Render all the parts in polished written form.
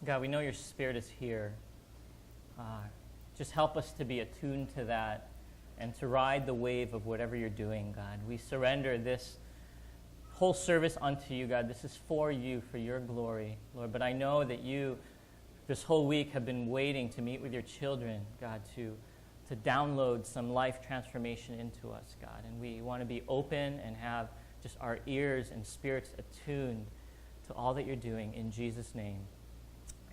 God, we know your Spirit is here. Just help us to be attuned to that and to ride the wave of whatever you're doing, God. We surrender this whole service unto you, God. This is for you, for your glory, Lord. But I know that you, this whole week, have been waiting to meet with your children, God, to download some life transformation into us, God. And we want to be open and have just our ears and spirits attuned to all that you're doing in Jesus' name.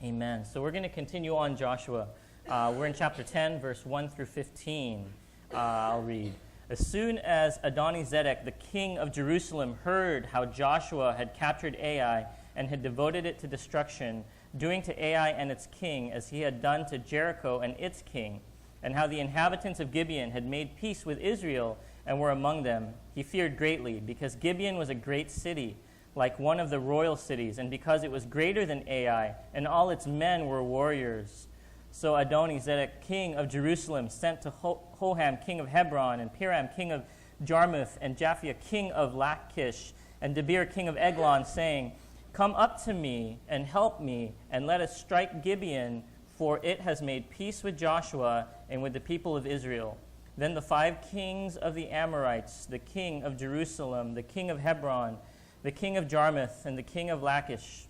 Amen. So we're going to continue on Joshua. We're in chapter 10, verse 1 through 15. I'll read. As soon as Adoni-Zedek, the king of Jerusalem, heard how Joshua had captured Ai and had devoted it to destruction, doing to Ai and its king as he had done to Jericho and its king, and how the inhabitants of Gibeon had made peace with Israel and were among them, he feared greatly, because Gibeon was a great city, like one of the royal cities, and because it was greater than Ai, and all its men were warriors. So Adoni-Zedek, king of Jerusalem, sent to Hoham, king of Hebron, and Piram, king of Jarmuth, and Japhia, king of Lachish, and Debir, king of Eglon, saying, "Come up to me and help me, and let us strike Gibeon, for it has made peace with Joshua and with the people of Israel." Then the 5 kings of the Amorites, the king of Jerusalem, the king of Hebron, the king of Jarmuth, and the king of Lachish,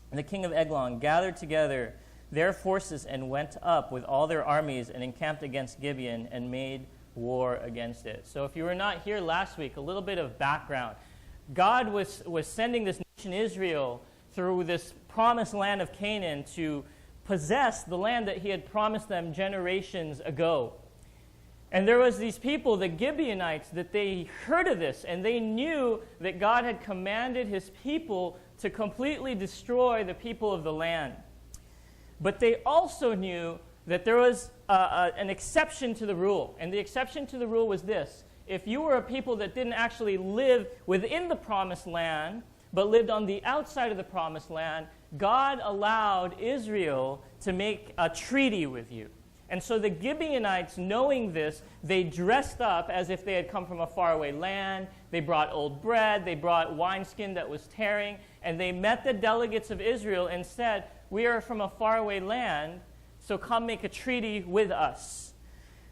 and the king of Eglon, gathered together their forces and went up with all their armies and encamped against Gibeon and made war against it. So if you were not here last week, a little bit of background. God was sending this nation Israel through this promised land of Canaan to possess the land that he had promised them generations ago. And there was these people, the Gibeonites, that they heard of this, and they knew that God had commanded his people to completely destroy the people of the land. But they also knew that there was an exception to the rule. And the exception to the rule was this: if you were a people that didn't actually live within the promised land, but lived on the outside of the promised land, God allowed Israel to make a treaty with you. And so the Gibeonites, knowing this, they dressed up as if they had come from a faraway land. They brought old bread, they brought wineskin that was tearing, and they met the delegates of Israel and said, "We are from a faraway land, so come make a treaty with us."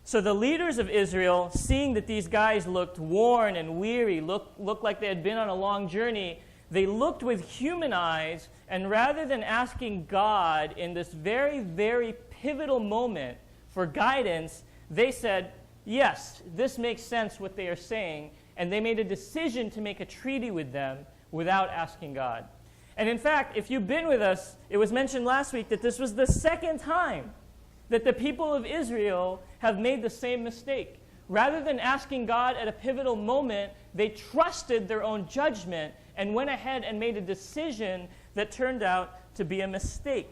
So the leaders of Israel, seeing that these guys looked worn and weary, looked like they had been on a long journey, they looked with human eyes, and rather than asking God in this very, very pivotal moment for guidance, they said, yes, this makes sense what they are saying, and they made a decision to make a treaty with them without asking God. And in fact, if you've been with us, it was mentioned last week that this was the second time that the people of Israel have made the same mistake. Rather than asking God at a pivotal moment, they trusted their own judgment and went ahead and made a decision that turned out to be a mistake.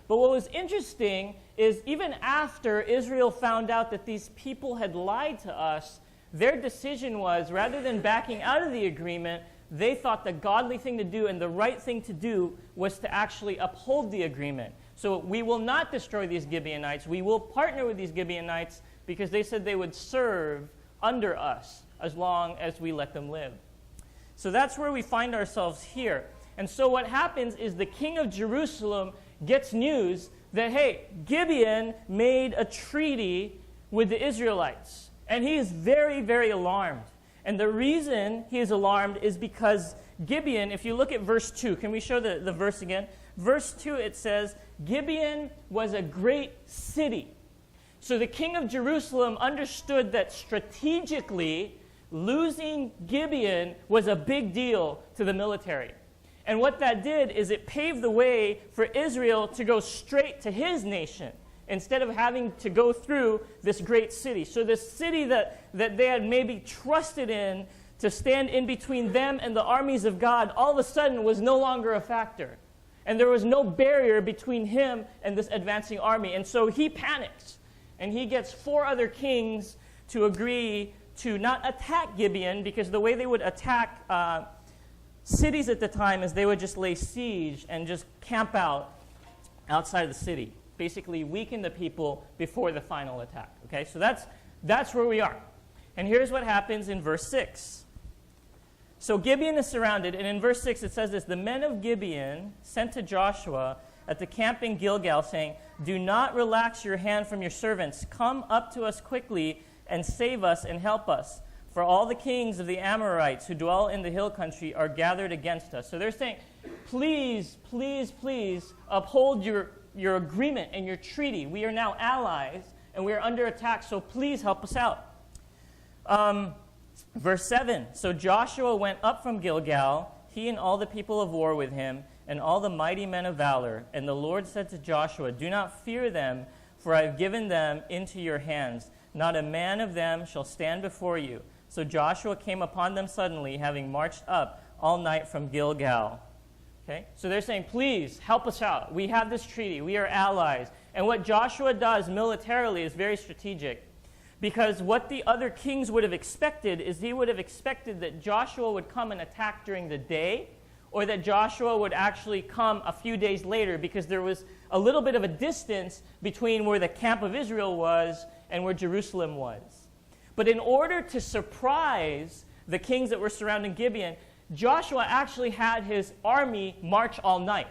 But what was interesting is even after Israel found out that these people had lied to us, their decision was, rather than backing out of the agreement, they thought the godly thing to do and the right thing to do was to actually uphold the agreement. So we will not destroy these Gibeonites. We will partner with these Gibeonites because they said they would serve under us as long as we let them live. So that's where we find ourselves here. And so what happens is the king of Jerusalem gets news that, hey, Gibeon made a treaty with the Israelites. And he is very, very alarmed. And the reason he is alarmed is because Gibeon, if you look at verse 2, can we show the verse again? Verse 2, it says, Gibeon was a great city. So the king of Jerusalem understood that strategically, losing Gibeon was a big deal to the military. And what that did is it paved the way for Israel to go straight to his nation instead of having to go through this great city. So this city that they had maybe trusted in to stand in between them and the armies of God all of a sudden was no longer a factor. And there was no barrier between him and this advancing army. And so he panics. And he gets 4 other kings to agree to not attack Gibeon, because the way they would attack cities at the time is they would just lay siege and just camp out outside of the city. Basically weaken the people before the final attack. Okay, so that's where we are. And here's what happens in verse 6. So Gibeon is surrounded, and in verse 6 it says this, the men of Gibeon sent to Joshua at the camp in Gilgal, saying, do not relax your hand from your servants. Come up to us quickly and save us and help us. For all the kings of the Amorites who dwell in the hill country are gathered against us. So they're saying, please, please, please uphold your agreement and your treaty. We are now allies, and we are under attack, so please help us out. Verse 7, so Joshua went up from Gilgal, he and all the people of war with him, and all the mighty men of valor. And the Lord said to Joshua, do not fear them, for I have given them into your hands. Not a man of them shall stand before you. So Joshua came upon them suddenly, having marched up all night from Gilgal. Okay? So they're saying, please, help us out. We have this treaty. We are allies. And what Joshua does militarily is very strategic. Because what the other kings would have expected is he would have expected that Joshua would come and attack during the day, or that Joshua would actually come a few days later, because there was a little bit of a distance between where the camp of Israel was and where Jerusalem was. But in order to surprise the kings that were surrounding Gibeon, Joshua actually had his army march all night.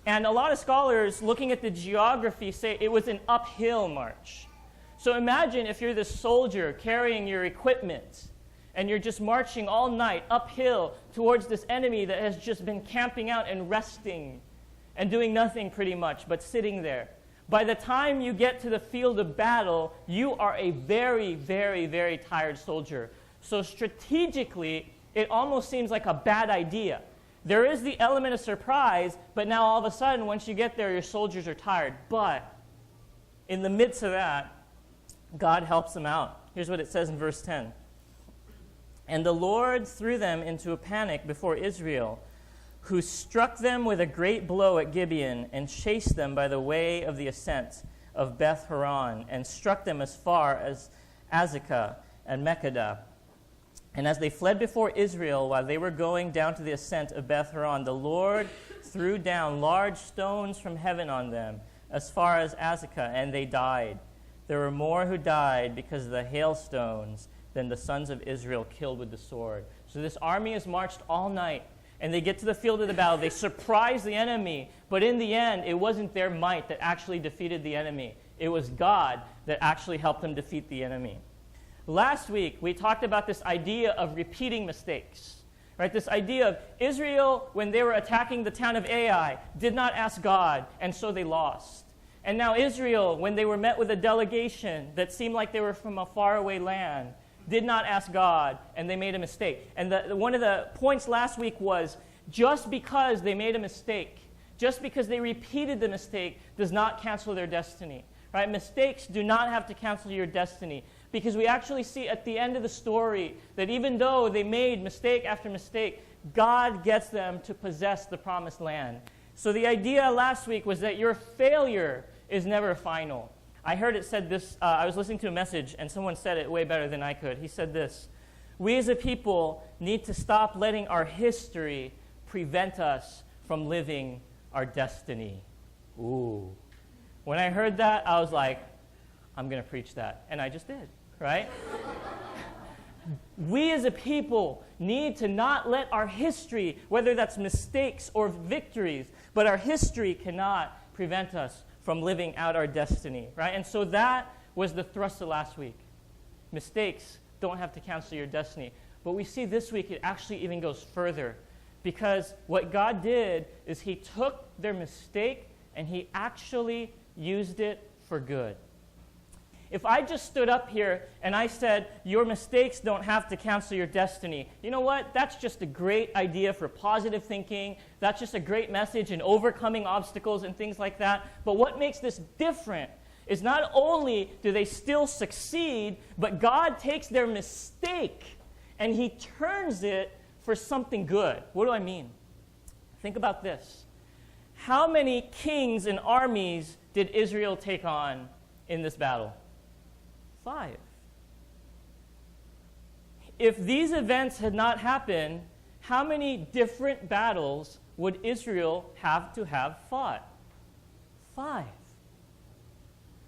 And a lot of scholars, looking at the geography, say it was an uphill march. So imagine if you're this soldier carrying your equipment, and you're just marching all night uphill towards this enemy that has just been camping out and resting and doing nothing pretty much, but sitting there. By the time you get to the field of battle, you are a very, very, very tired soldier. So strategically, it almost seems like a bad idea. There is the element of surprise, but now all of a sudden, once you get there, your soldiers are tired. But in the midst of that, God helps them out. Here's what it says in verse 10. And the Lord threw them into a panic before Israel, who struck them with a great blow at Gibeon and chased them by the way of the ascent of Beth Horon and struck them as far as Azekah and Makkedah. And as they fled before Israel while they were going down to the ascent of Beth Horon, the Lord threw down large stones from heaven on them as far as Azekah, and they died. There were more who died because of the hailstones than the sons of Israel killed with the sword. So this army has marched all night, and they get to the field of the battle. They surprise the enemy, but in the end, it wasn't their might that actually defeated the enemy. It was God that actually helped them defeat the enemy. Last week, we talked about this idea of repeating mistakes. Right? This idea of Israel, when they were attacking the town of Ai, did not ask God, and so they lost. And now Israel, when they were met with a delegation that seemed like they were from a faraway land, did not ask God, and they made a mistake. And one of the points last week was, just because they made a mistake, just because they repeated the mistake, does not cancel their destiny. Right? Mistakes do not have to cancel your destiny. Because we actually see at the end of the story that even though they made mistake after mistake, God gets them to possess the promised land. So the idea last week was that your failure is never final. I heard it said this, I was listening to a message, and someone said it way better than I could. He said this: we as a people need to stop letting our history prevent us from living our destiny. Ooh. When I heard that, I was like, I'm going to preach that. And I just did, right? We as a people need to not let our history, whether that's mistakes or victories, but our history cannot prevent us from living out our destiny, right? And so that was the thrust of last week. Mistakes don't have to cancel your destiny. But we see this week it actually even goes further, because what God did is he took their mistake and he actually used it for good. If I just stood up here and I said, your mistakes don't have to cancel your destiny, you know what? That's just a great idea for positive thinking. That's just a great message in overcoming obstacles and things like that. But what makes this different is not only do they still succeed, but God takes their mistake and he turns it for something good. What do I mean? Think about this. How many kings and armies did Israel take on in this battle? 5. If these events had not happened, how many different battles would Israel have to have fought? 5.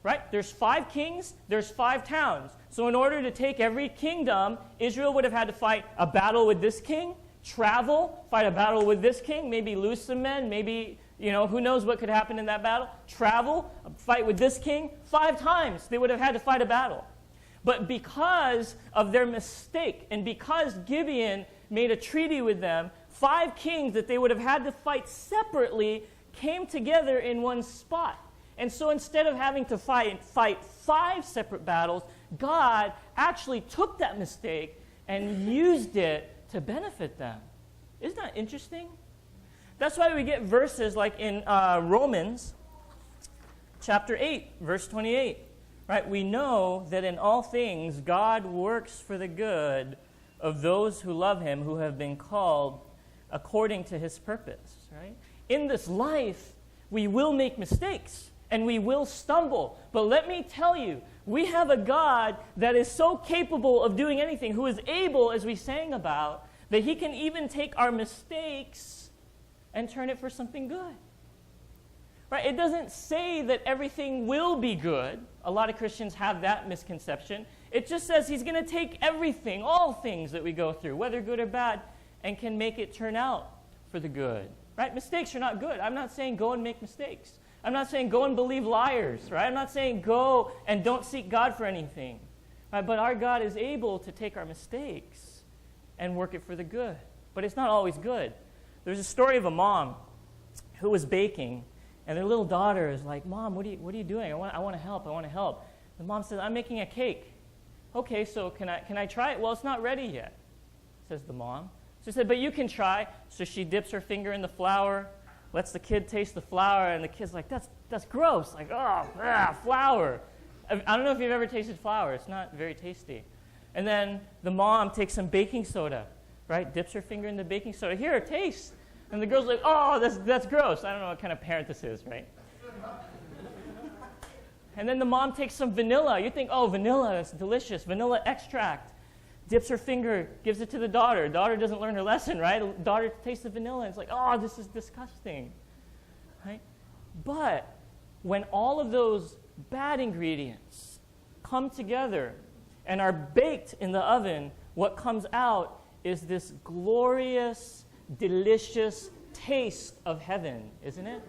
right? There's 5 kings, there's 5 towns. So in order to take every kingdom, Israel would have had to fight a battle with this king, travel, fight a battle with this king, maybe lose some men, maybe, who knows what could happen in that battle, travel, fight with this king. 5 times they would have had to fight a battle. But because of their mistake, and because Gibeon made a treaty with them, 5 kings that they would have had to fight separately came together in one spot. And so instead of having to fight 5 separate battles, God actually took that mistake and used it to benefit them. Isn't that interesting? That's why we get verses like in Romans chapter 8, verse 28. Right? We know that in all things God works for the good of those who love him, who have been called according to his purpose. Right? In this life, we will make mistakes and we will stumble. But let me tell you, we have a God that is so capable of doing anything, who is able, as we sang about, that he can even take our mistakes and turn it for something good. Right? It doesn't say that everything will be good. A lot of Christians have that misconception. It just says he's going to take everything, all things that we go through, whether good or bad, and can make it turn out for the good. Right? Mistakes are not good. I'm not saying go and make mistakes. I'm not saying go and believe liars. Right? I'm not saying go and don't seek God for anything. Right? But our God is able to take our mistakes and work it for the good. But it's not always good. There's a story of a mom who was baking, and their little daughter is like, "Mom, what are you doing? I want to help. I want to help." The mom says, "I'm making a cake." "Okay, so can I try it?" "Well, it's not ready yet," says the mom. She said, "But you can try." So she dips her finger in the flour, lets the kid taste the flour, and the kid's like, "That's gross." Like, flour. I don't know if you've ever tasted flour. It's not very tasty. And then the mom takes some baking soda, right? Dips her finger in the baking soda. "Here, taste." And the girl's like, "Oh, that's gross." I don't know what kind of parent this is, right? And then the mom takes some vanilla. You think, "Oh, vanilla, that's delicious. Vanilla extract." Dips her finger, gives it to the daughter. Daughter doesn't learn her lesson, right? Daughter tastes the vanilla, and it's like, "Oh, this is disgusting." Right? But when all of those bad ingredients come together and are baked in the oven, what comes out is this glorious, delicious taste of heaven, isn't it?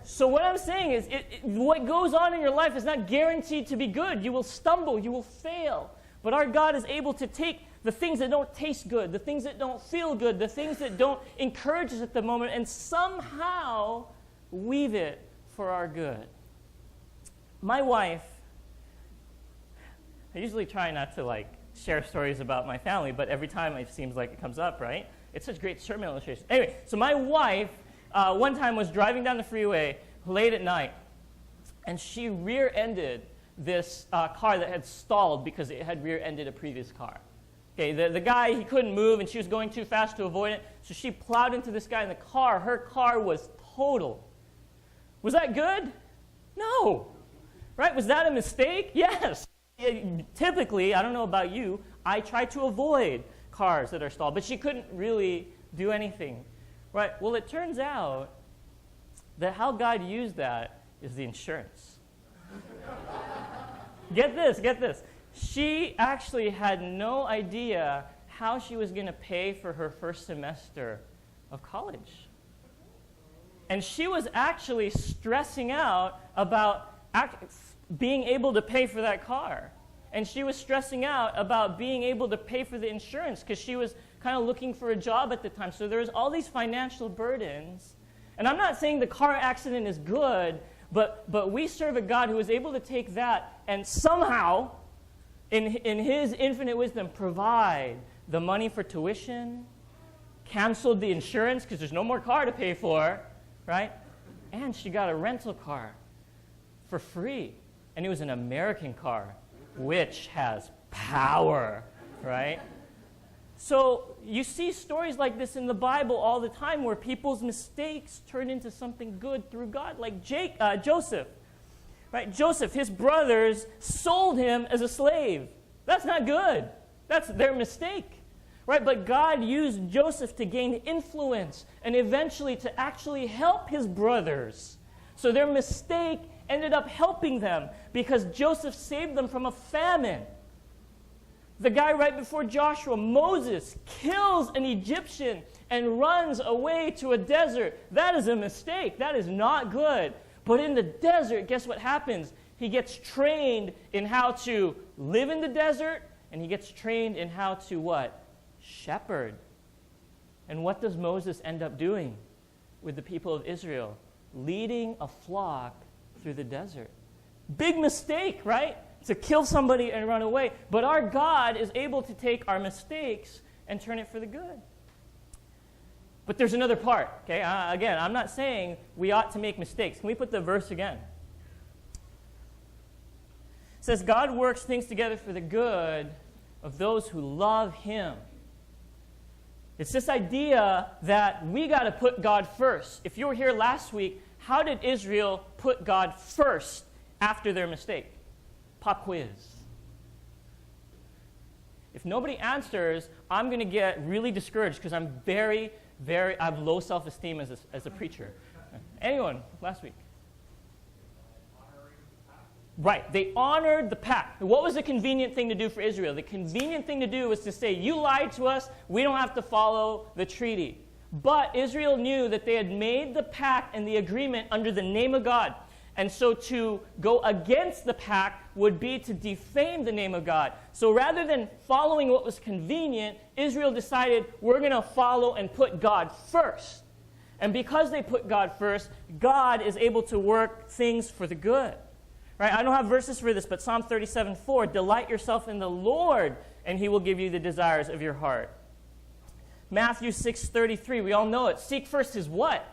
So what I'm saying is, what goes on in your life is not guaranteed to be good. You will stumble, you will fail. But our God is able to take the things that don't taste good, the things that don't feel good, the things that don't encourage us at the moment, and somehow weave it for our good. My wife, I usually try not to share stories about my family, but every time it seems like it comes up, right? It's such great sermon illustration. Anyway, so my wife one time was driving down the freeway late at night, and she rear-ended this car that had stalled because it had rear-ended a previous car. Okay, the guy, he couldn't move, and she was going too fast to avoid it, so she plowed into this guy in the car. Her car was totaled. Was that good? No. Right? Was that a mistake? Yes. Typically, I don't know about you, I try to avoid cars that are stalled, but she couldn't really do anything. Right? Well, it turns out that how God used that is the insurance. Get this. She actually had no idea how she was going to pay for her first semester of college. And she was actually stressing out about being able to pay for that car. And she was stressing out about being able to pay for the insurance because she was kind of looking for a job at the time. So there was all these financial burdens. And I'm not saying the car accident is good, but we serve a God who is able to take that and somehow, in his infinite wisdom, provide the money for tuition, canceled the insurance because there's no more car to pay for, right? And she got a rental car for free. And it was an American car, which has power, right? So you see stories like this in the Bible all the time where people's mistakes turn into something good through God, like Joseph. Right? Joseph, his brothers sold him as a slave. That's not good. That's their mistake. Right? But God used Joseph to gain influence and eventually to actually help his brothers. So their mistake ended up helping them because Joseph saved them from a famine. The guy right before Joshua, Moses, kills an Egyptian and runs away to a desert. That is a mistake. That is not good. But in the desert, guess what happens? He gets trained in how to live in the desert, and he gets trained in how to what? Shepherd. And what does Moses end up doing with the people of Israel? Leading a flock through the desert. Big mistake, right? To kill somebody and run away. But our God is able to take our mistakes and turn it for the good. But there's another part, okay? Again, I'm not saying we ought to make mistakes. Can we put the verse again? It says, God works things together for the good of those who love him. It's this idea that we got to put God first. If you were here last week, how did Israel put God first after their mistake? Pop quiz. If nobody answers, I'm going to get really discouraged because I'm I have low self-esteem as a preacher. Anyone last week? Right. They honored the pact. What was the convenient thing to do for Israel? The convenient thing to do was to say, you lied to us, we don't have to follow the treaty. But Israel knew that they had made the pact and the agreement under the name of God. And so to go against the pact would be to defame the name of God. So rather than following what was convenient, Israel decided, we're going to follow and put God first. And because they put God first, God is able to work things for the good. Right? I don't have verses for this, but Psalm 37:4, delight yourself in the Lord, and he will give you the desires of your heart. Matthew 6:33, we all know it. Seek first his what?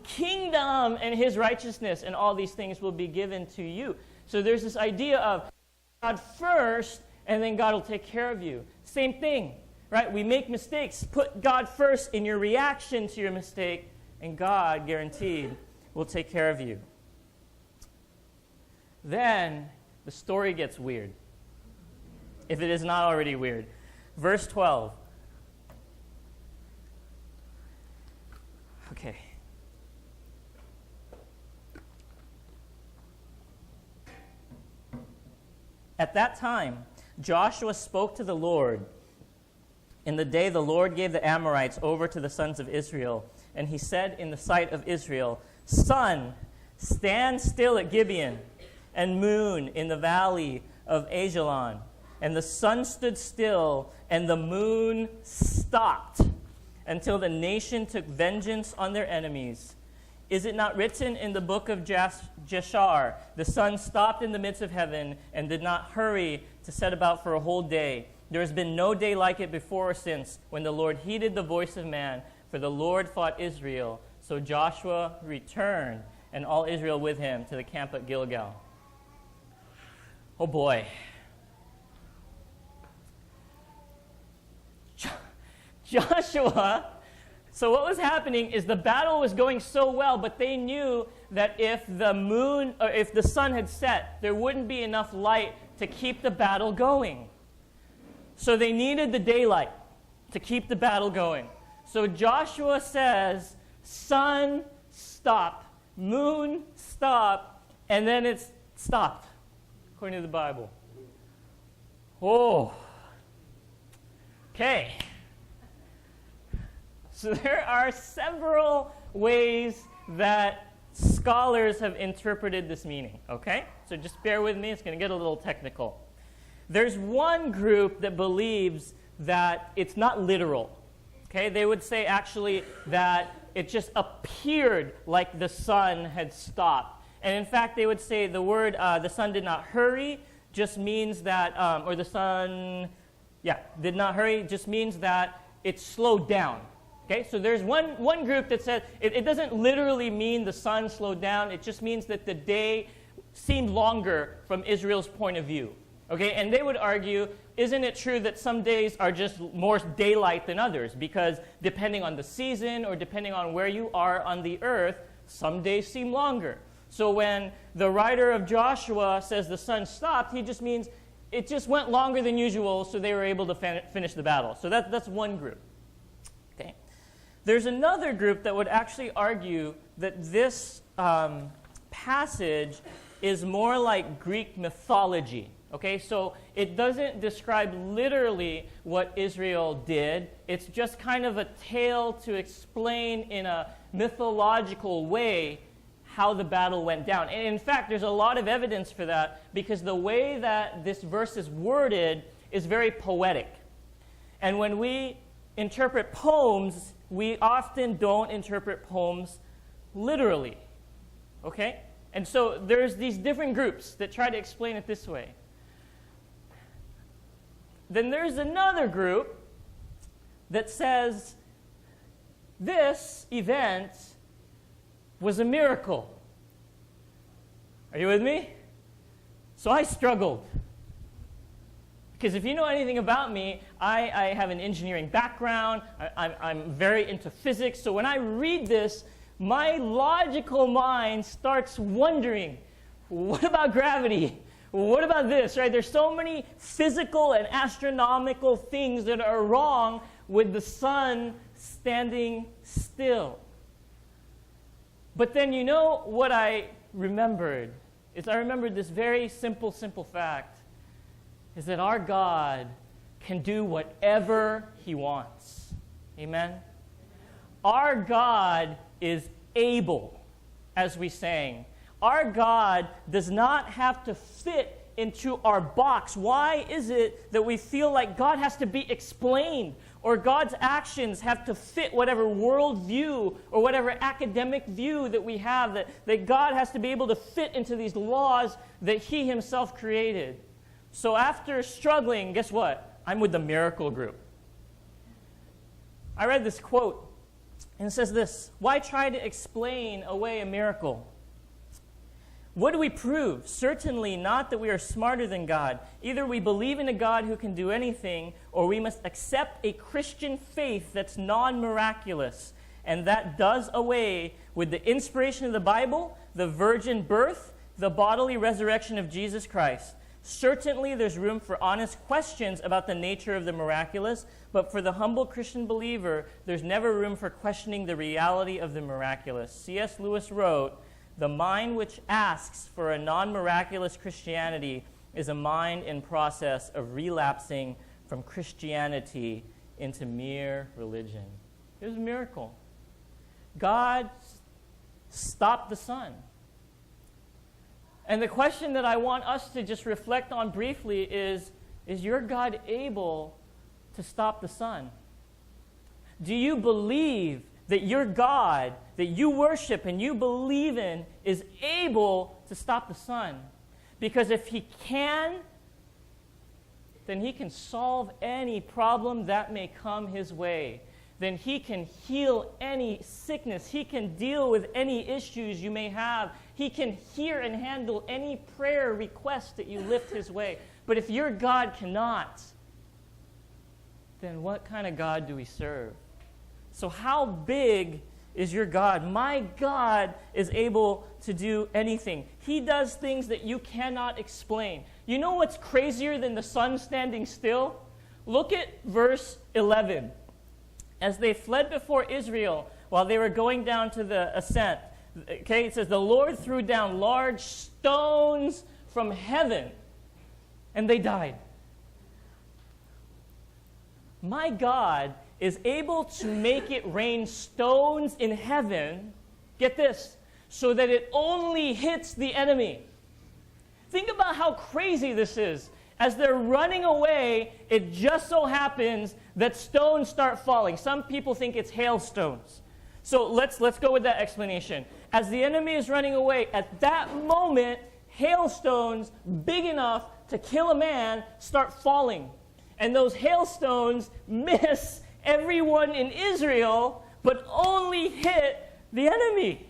Kingdom and his righteousness, and all these things will be given to you. So there's this idea of God first, and then God will take care of you. Same thing, right? We make mistakes. Put God first in your reaction to your mistake, and God, guaranteed, will take care of you. Then the story gets weird, if it is not already weird. Verse 12. Okay. At that time, Joshua spoke to the Lord in the day the Lord gave the Amorites over to the sons of Israel. And he said in the sight of Israel, Sun, stand still at Gibeon, and moon in the valley of Ajalon. And the sun stood still, and the moon stopped, until the nation took vengeance on their enemies. Is it not written in the book of Jashar, the sun stopped in the midst of heaven, and did not hurry to set about for a whole day? There has been no day like it before or since, when the Lord heeded the voice of man, for the Lord fought Israel. So Joshua returned, and all Israel with him, to the camp at Gilgal. Oh boy. Joshua, so what was happening is the battle was going so well, but they knew that if the sun had set, there wouldn't be enough light to keep the battle going. So they needed the daylight to keep the battle going. So Joshua says, sun, stop, moon, stop, and then it's stopped. According to the Bible. Oh. Okay. So there are several ways that scholars have interpreted this meaning, okay? So just bear with me, it's going to get a little technical. There's one group that believes that it's not literal, okay? They would say actually that it just appeared like the sun had stopped. And in fact, they would say the word, the sun did not hurry, just means that, or the sun, did not hurry, just means that it slowed down. Okay, so there's one group that says it doesn't literally mean the sun slowed down, it just means that the day seemed longer from Israel's point of view. Okay, and they would argue, isn't it true that some days are just more daylight than others? Because depending on the season or depending on where you are on the earth, some days seem longer. So when the writer of Joshua says the sun stopped, he just means it just went longer than usual, so they were able to finish the battle. So that's one group. Okay. There's another group that would actually argue that this passage is more like Greek mythology. Okay, so it doesn't describe literally what Israel did. It's just kind of a tale to explain in a mythological way how the battle went down. And in fact, there's a lot of evidence for that because the way that this verse is worded is very poetic. And when we interpret poems, we often don't interpret poems literally. Okay? And so there's these different groups that try to explain it this way. Then there's another group that says this event was a miracle. Are you with me? So I struggled. Because if you know anything about me, I have an engineering background. I'm very into physics. So when I read this, my logical mind starts wondering, what about gravity? What about this, right? There's so many physical and astronomical things that are wrong with the sun standing still. But then you know what I remembered? I remembered this very simple fact, is that our God can do whatever he wants. Amen? Our God is able, as we sang. Our God does not have to fit into our box. Why is it that we feel like God has to be explained, or God's actions have to fit whatever worldview or whatever academic view that we have, that God has to be able to fit into these laws that he himself created? So after struggling, guess what? I'm with the miracle group. I read this quote, and it says this: why try to explain away a miracle? What do we prove? Certainly not that we are smarter than God. Either we believe in a God who can do anything, or we must accept a Christian faith that's non-miraculous, and that does away with the inspiration of the Bible, the virgin birth, the bodily resurrection of Jesus Christ. Certainly there's room for honest questions about the nature of the miraculous, but for the humble Christian believer, there's never room for questioning the reality of the miraculous. C.S. Lewis wrote, "The mind which asks for a non-miraculous Christianity is a mind in process of relapsing from Christianity into mere religion." It was a miracle. God stopped the sun. And the question that I want us to just reflect on briefly is your God able to stop the sun? Do you believe that your God that you worship and you believe in is able to stop the sun? Because if he can, then he can solve any problem that may come his way. Then he can heal any sickness. He can deal with any issues you may have. He can hear and handle any prayer request that you lift his way. But if your God cannot, then what kind of God do we serve? So how big is your God? My God is able to do anything. He does things that you cannot explain. You know what's crazier than the sun standing still? Look at verse 11. As they fled before Israel while they were going down to the ascent, okay, it says, the Lord threw down large stones from heaven, and they died. My God is able to make it rain stones in heaven, get this, so that it only hits the enemy. Think about how crazy this is. As they're running away, it just so happens that stones start falling. Some people think it's hailstones. So let's go with that explanation. As the enemy is running away, at that moment, hailstones big enough to kill a man start falling. And those hailstones miss everyone in Israel, but only hit the enemy.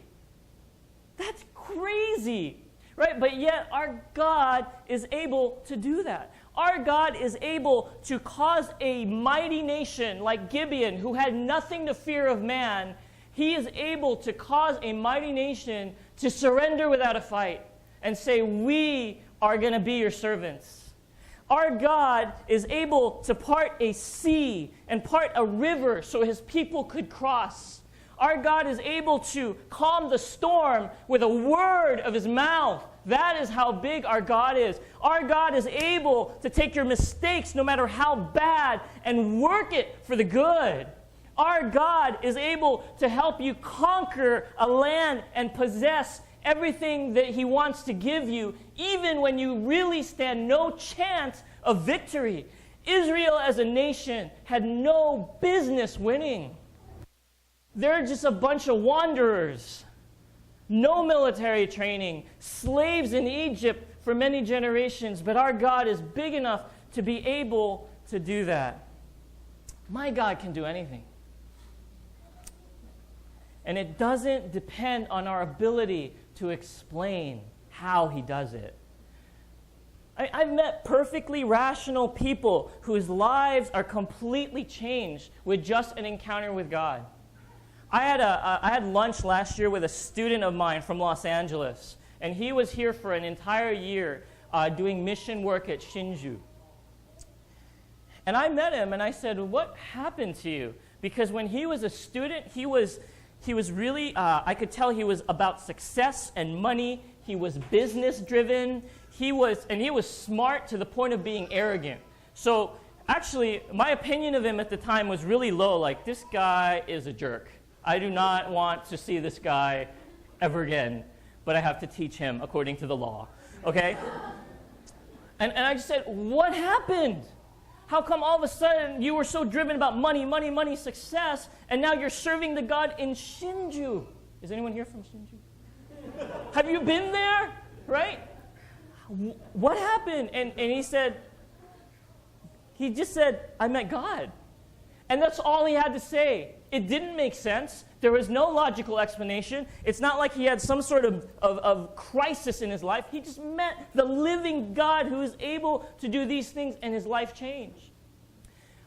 That's crazy, right? But yet our God is able to do that. Our God is able to cause a mighty nation like Gibeon, who had nothing to fear of man. He is able to cause a mighty nation to surrender without a fight and say, we are going to be your servants. Our God is able to part a sea and part a river so his people could cross. Our God is able to calm the storm with a word of his mouth. That is how big our God is. Our God is able to take your mistakes, no matter how bad, and work it for the good. Our God is able to help you conquer a land and possess everything that he wants to give you, even when you really stand no chance of victory. Israel as a nation had no business winning. They're just a bunch of wanderers. No military training, slaves in Egypt for many generations, but our God is big enough to be able to do that. My God can do anything. And it doesn't depend on our ability to explain how he does it. I've met perfectly rational people whose lives are completely changed with just an encounter with God. I had lunch last year with a student of mine from Los Angeles, and he was here for an entire year doing mission work at Shinju. And I met him, and I said, "What happened to you?" Because when he was a student, he was really, I could tell he was about success and money. He was business-driven. He was smart to the point of being arrogant. So actually, my opinion of him at the time was really low, like, this guy is a jerk. I do not want to see this guy ever again, but I have to teach him according to the law, okay? And I just said, what happened? How come all of a sudden you were so driven about money, money, money, success, and now you're serving the God in Shinju? Is anyone here from Shinju? Have you been there? Right? What happened? And he just said, I met God. And that's all he had to say. It didn't make sense. There was no logical explanation. It's not like he had some sort of crisis in his life. He just met the living God who is able to do these things, and his life changed.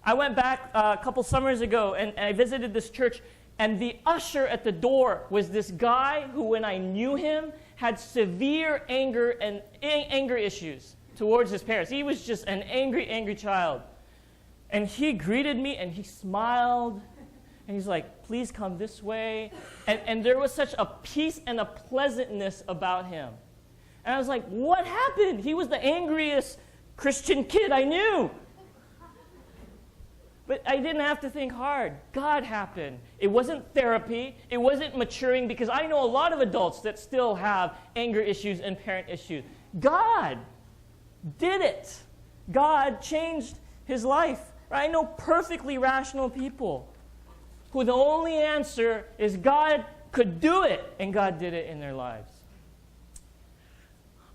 I went back a couple summers ago, and I visited this church, and the usher at the door was this guy who, when I knew him, had severe anger issues towards his parents. He was just an angry, angry child. And he greeted me, and he smiled, and he's like, please come this way. And there was such a peace and a pleasantness about him. And I was like, what happened? He was the angriest Christian kid I knew. But I didn't have to think hard. God happened. It wasn't therapy. It wasn't maturing, because I know a lot of adults that still have anger issues and parent issues. God did it. God changed his life. I know perfectly rational people who the only answer is God could do it, and God did it in their lives.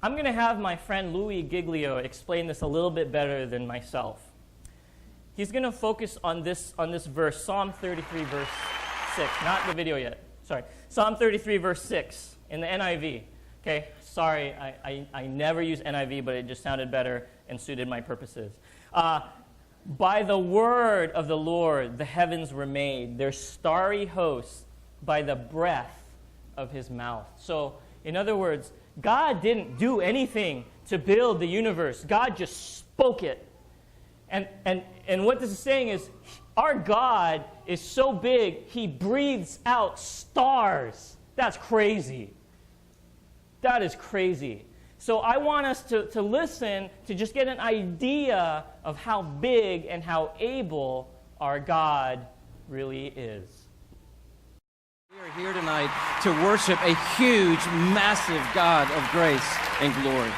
I'm going to have my friend Louis Giglio explain this a little bit better than myself. He's going to focus on this verse, Psalm 33, verse 6. Not the video yet. Sorry. Psalm 33, verse 6 in the NIV. Okay, sorry, I never use NIV, but it just sounded better and suited my purposes. By the word of the Lord, the heavens were made, their starry hosts by the breath of his mouth. So, in other words, God didn't do anything to build the universe. God just spoke it. And what this is saying is, our God is so big, he breathes out stars. That's crazy. That is crazy. So I want us to listen to just get an idea of how big and how able our God really is. We are here tonight to worship a huge, massive God of grace and glory.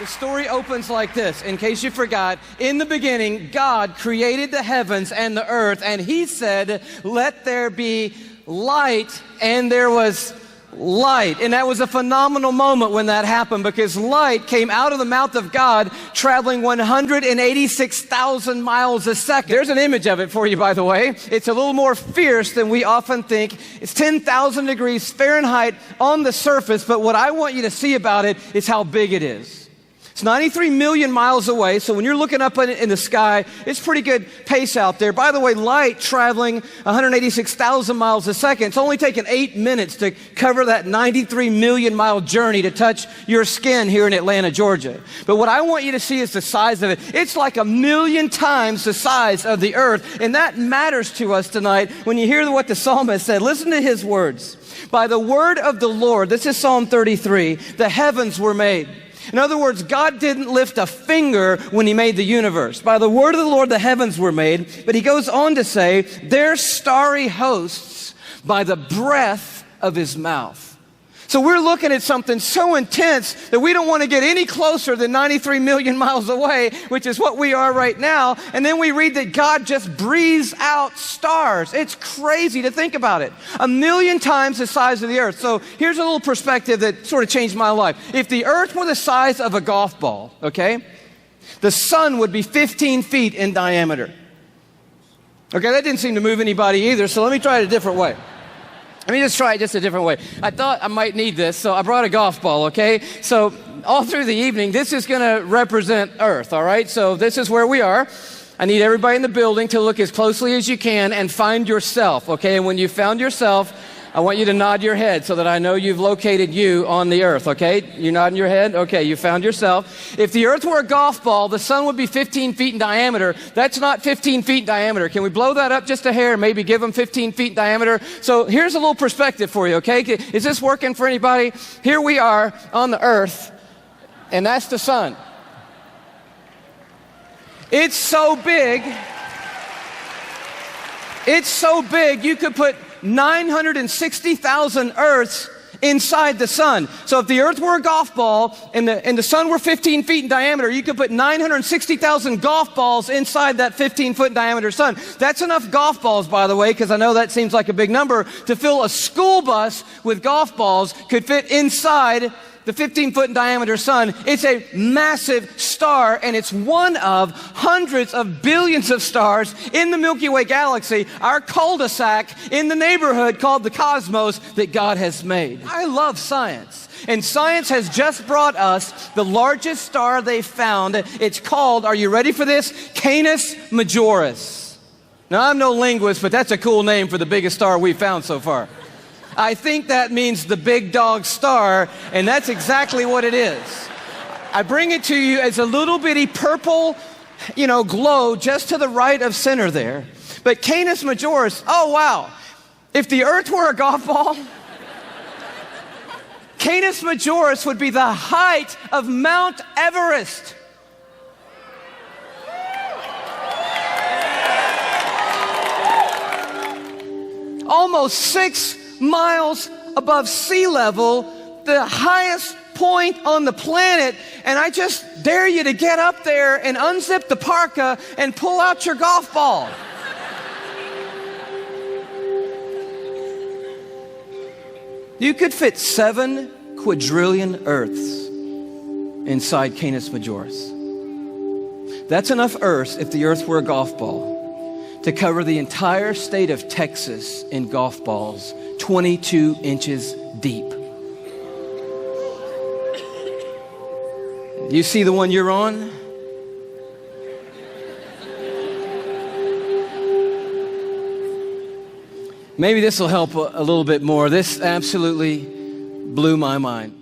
The story opens like this. In case you forgot, in the beginning, God created the heavens and the earth, and he said, let there be light, and there was light. And that was a phenomenal moment when that happened, because light came out of the mouth of God traveling 186,000 miles a second. There's an image of it for you, by the way. It's a little more fierce than we often think. It's 10,000 degrees Fahrenheit on the surface, but what I want you to see about it is how big it is. It's 93 million miles away, so when you're looking up in the sky, it's pretty good pace out there. By the way, light traveling 186,000 miles a second, it's only taken 8 minutes to cover that 93 million mile journey to touch your skin here in Atlanta, Georgia. But what I want you to see is the size of it. It's like 1,000,000 times the size of the earth, and that matters to us tonight when you hear what the psalmist said. Listen to his words. By the word of the Lord, this is Psalm 33, the heavens were made. In other words, God didn't lift a finger when he made the universe. By the word of the Lord, the heavens were made. But he goes on to say, their starry hosts by the breath of his mouth. So we're looking at something so intense that we don't want to get any closer than 93 million miles away, which is what we are right now. And then we read that God just breathes out stars. It's crazy to think about it. 1,000,000 times the size of the earth. So here's a little perspective that sort of changed my life. If the earth were the size of a golf ball, okay, the sun would be 15 feet in diameter. Okay, that didn't seem to move anybody either, so let me try it a different way. Let me just try it just a different way. I thought I might need this, so I brought a golf ball, okay? So all through the evening, this is going to represent Earth, all right? So this is where we are. I need everybody in the building to look as closely as you can and find yourself, okay? And when you found yourself, I want you to nod your head so that I know you've located you on the earth, okay? You nodding your head? Okay, you found yourself. If the earth were a golf ball, the sun would be 15 feet in diameter. That's not 15 feet in diameter. Can we blow that up just a hair, maybe give them 15 feet in diameter? So here's a little perspective for you, okay? Is this working for anybody? Here we are on the earth, and that's the sun. It's so big, you could put 960,000 Earths inside the sun. So if the earth were a golf ball and the sun were 15 feet in diameter, you could put 960,000 golf balls inside that 15-foot diameter sun. That's enough golf balls, by the way, because I know that seems like a big number, to fill a school bus with golf balls could fit inside the 15-foot in diameter sun. It's a massive star, and it's one of hundreds of billions of stars in the Milky Way galaxy, our cul-de-sac in the neighborhood called the cosmos that God has made. I love science, and science has just brought us the largest star they found. It's called, are you ready for this? Canis Majoris. Now, I'm no linguist, but that's a cool name for the biggest star we've found so far. I think that means the big dog star, and that's exactly what it is. I bring it to you as a little bitty purple, glow just to the right of center there. But Canis Majoris, oh wow. If the earth were a golf ball, Canis Majoris would be the height of Mount Everest. Almost 6 miles above sea level, the highest point on the planet, and I just dare you to get up there and unzip the parka and pull out your golf ball. You could fit 7 quadrillion Earths inside Canis Majoris. That's enough Earths, if the Earth were a golf ball, to cover the entire state of Texas in golf balls, 22 inches deep. You see the one you're on? Maybe this will help a little bit more. This absolutely blew my mind.